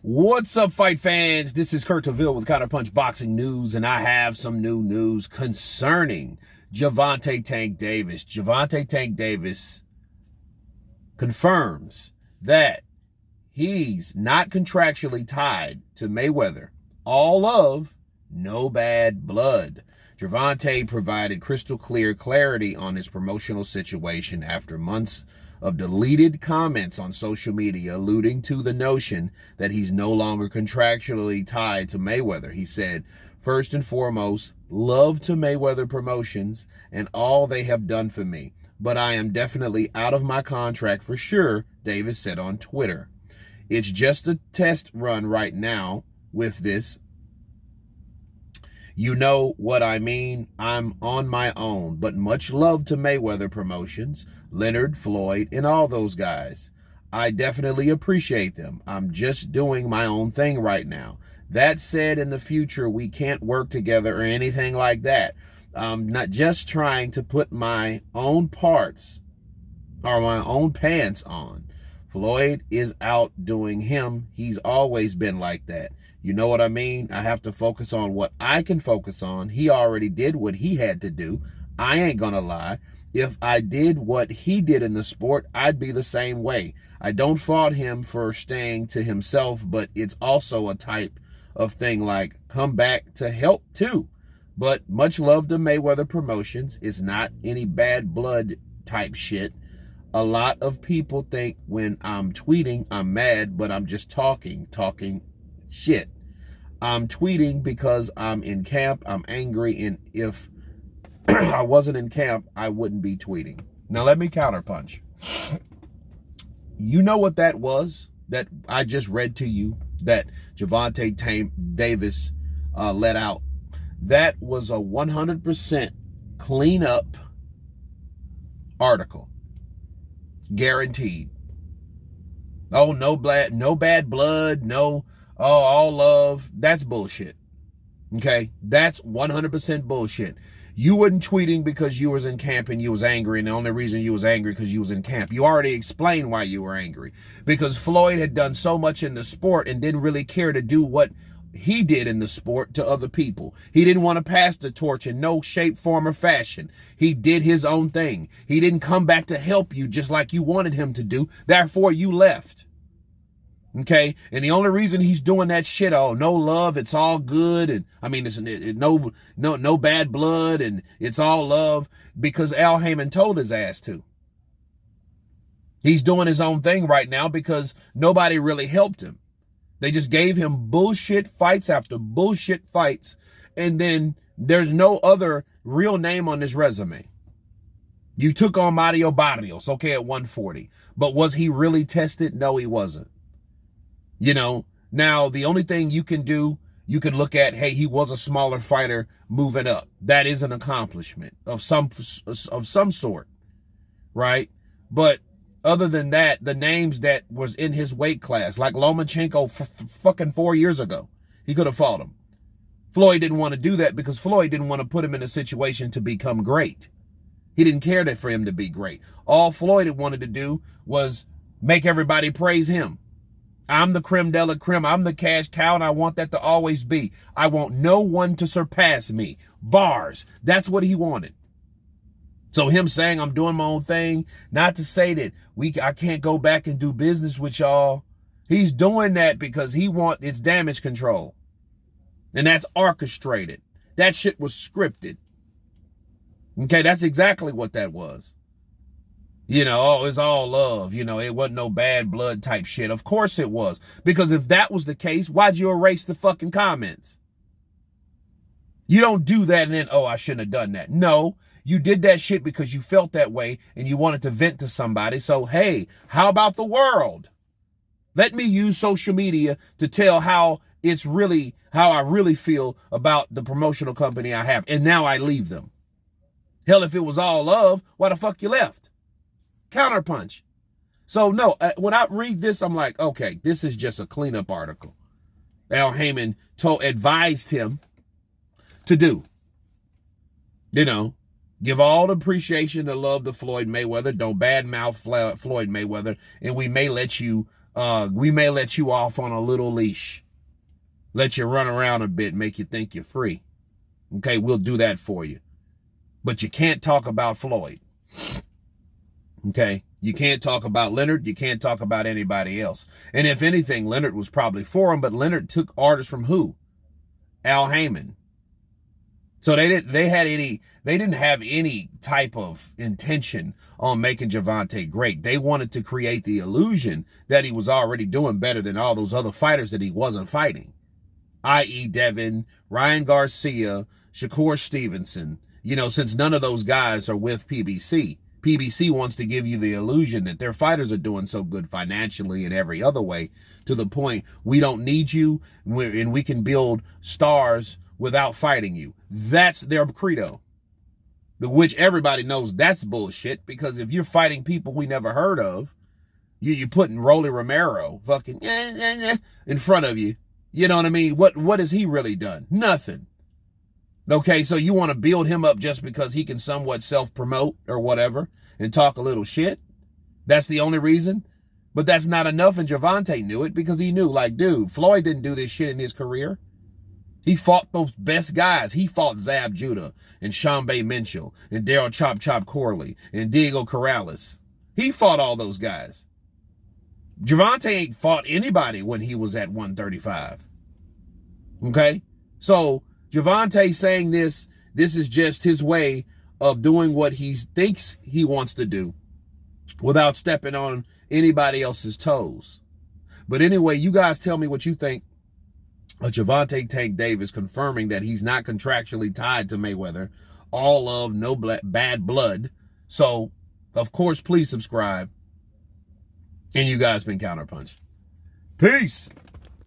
What's up, fight fans? This is Kurt Taville with Counterpunch Boxing News, and I have some new news concerning Gervonta Tank Davis. Gervonta Tank Davis confirms that he's not contractually tied to Mayweather. All love, no bad blood. Gervonta provided crystal clear clarity on his promotional situation after months of deleted comments on social media alluding to the notion that he's no longer contractually tied to Mayweather. He said, "First and foremost, love to Mayweather Promotions and all they have done for me, but I am definitely out of my contract for sure," Davis said on Twitter. "It's just a test run right now with this. You know what I mean? I'm on my own, but much love to Mayweather Promotions, Leonard, Floyd, and all those guys. I definitely appreciate them. I'm just doing my own thing right now. That said, in the future, we can't work together or anything like that. I'm not just trying to put my own parts or my own pants on. Floyd is out doing him. He's always been like that. You know what I mean? I have to focus on what I can focus on. He already did what he had to do. I ain't gonna lie. If I did what he did in the sport, I'd be the same way. I don't fault him for staying to himself, but it's also a type of thing like come back to help too. But much love to Mayweather Promotions. It's not any bad blood type shit. A lot of people think when I'm tweeting, I'm mad, but I'm just talking shit. I'm tweeting because I'm in camp, I'm angry, and if I wasn't in camp, I wouldn't be tweeting." Now let me counterpunch. You know what that was that I just read to you that Gervonta Tank Davis let out? That was a 100% clean up article. Guaranteed. Oh, no bad blood, no, oh, all love. That's bullshit. Okay? That's 100% bullshit. You weren't tweeting because you was in camp and you was angry, and the only reason you was angry because you was in camp. You already explained why you were angry. Because Floyd had done so much in the sport and didn't really care to do what he did in the sport to other people. He didn't want to pass the torch in no shape, form, or fashion. He did his own thing. He didn't come back to help you just like you wanted him to do. Therefore, you left. Okay? And the only reason he's doing that shit, oh, no love, it's all good, and I mean, it's no bad blood, and it's all love, because Al Heyman told his ass to. He's doing his own thing right now because nobody really helped him. They just gave him bullshit fights after bullshit fights, and then there's no other real name on his resume. You took on Mario Barrios, okay, at 140. But was he really tested? No, he wasn't. You know, now the only thing you can do, you can look at, hey, he was a smaller fighter moving up. That is an accomplishment of some sort, right? But other than that, the names that was in his weight class, like Lomachenko fucking 4 years ago, he could have fought him. Floyd didn't want to do that because Floyd didn't want to put him in a situation to become great. He didn't care for him to be great. All Floyd had wanted to do was make everybody praise him. I'm the creme de la creme. I'm the cash cow, and I want that to always be. I want no one to surpass me. Bars. That's what he wanted. So him saying I'm doing my own thing, not to say that I can't go back and do business with y'all. He's doing that because it's damage control. And that's orchestrated. That shit was scripted. Okay, that's exactly what that was. You know, oh, it's all love. You know, it wasn't no bad blood type shit. Of course it was. Because if that was the case, why'd you erase the fucking comments? You don't do that and then, oh, I shouldn't have done that. No, you did that shit because you felt that way and you wanted to vent to somebody. So, hey, how about the world? Let me use social media to tell how I really feel about the promotional company I have. And now I leave them. Hell, if it was all love, why the fuck you left? Counterpunch. So no, when I read this, I'm like, okay, this is just a cleanup article. Al Heyman advised him to do. You know, give all the appreciation and love to Floyd Mayweather. Don't badmouth Floyd Mayweather, and we may let you We may let you off on a little leash. Let you run around a bit, make you think you're free. Okay, we'll do that for you. But you can't talk about Floyd. Okay? You can't talk about Leonard. You can't talk about anybody else. And if anything, Leonard was probably for him, but Leonard took orders from who? Al Heyman. So they didn't have any type of intention on making Gervonta great. They wanted to create the illusion that he was already doing better than all those other fighters that he wasn't fighting, i.e. Devin, Ryan Garcia, Shakur Stevenson. You know, since none of those guys are with PBC, PBC wants to give you the illusion that their fighters are doing so good financially and every other way, to the point we don't need you and we can build stars without fighting you. That's their credo, which everybody knows that's bullshit, because if you're fighting people we never heard of, you're putting Rolly Romero fucking in front of you. You know what I mean? What has he really done? Nothing. Okay, so you want to build him up just because he can somewhat self-promote or whatever and talk a little shit? That's the only reason? But that's not enough, and Gervonta knew it, because he knew, like, dude, Floyd didn't do this shit in his career. He fought those best guys. He fought Zab Judah and Shambe Mitchell and Daryl Chop Chop Corley and Diego Corrales. He fought all those guys. Gervonta ain't fought anybody when he was at 135. Okay? So Gervonta saying this is just his way of doing what he thinks he wants to do without stepping on anybody else's toes. But anyway, you guys tell me what you think of Gervonta Tank Davis confirming that he's not contractually tied to Mayweather. All love, no bad blood. So, of course, please subscribe. And you guys been Counterpunch. Peace.